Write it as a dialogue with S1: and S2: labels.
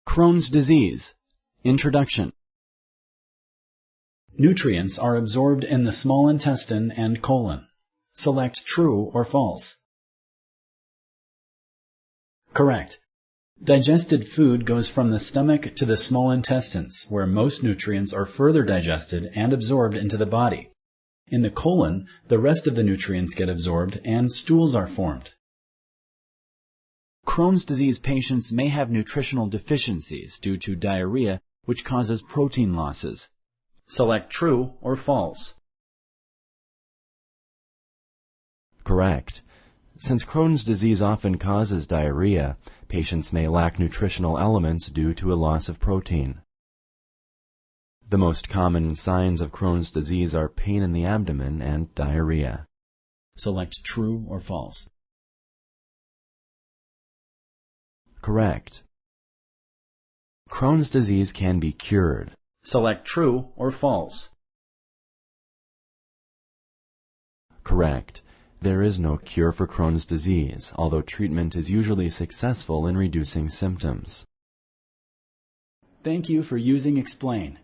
S1: Crohn's disease. Introduction. Nutrients are absorbed in the small intestine and colon. Select true or false. Correct. Digested food goes from the stomach to the small intestines, where most nutrients are further digested and absorbed into the body. In the colon, the rest of the nutrients get absorbed and stools are formed. Crohn's disease patients may have nutritional deficiencies due to diarrhea, which causes protein losses. Select true or false.
S2: Correct. Since Crohn's disease often causes diarrhea, patients may lack nutritional elements due to a loss of protein. The most common signs of Crohn's disease are pain in the abdomen and diarrhea.
S1: Select true or false.
S2: Correct. Crohn's disease can be cured.
S1: Select true or false.
S2: Correct. There is no cure for Crohn's disease, although treatment is usually successful in reducing symptoms.
S1: Thank you for using Explain.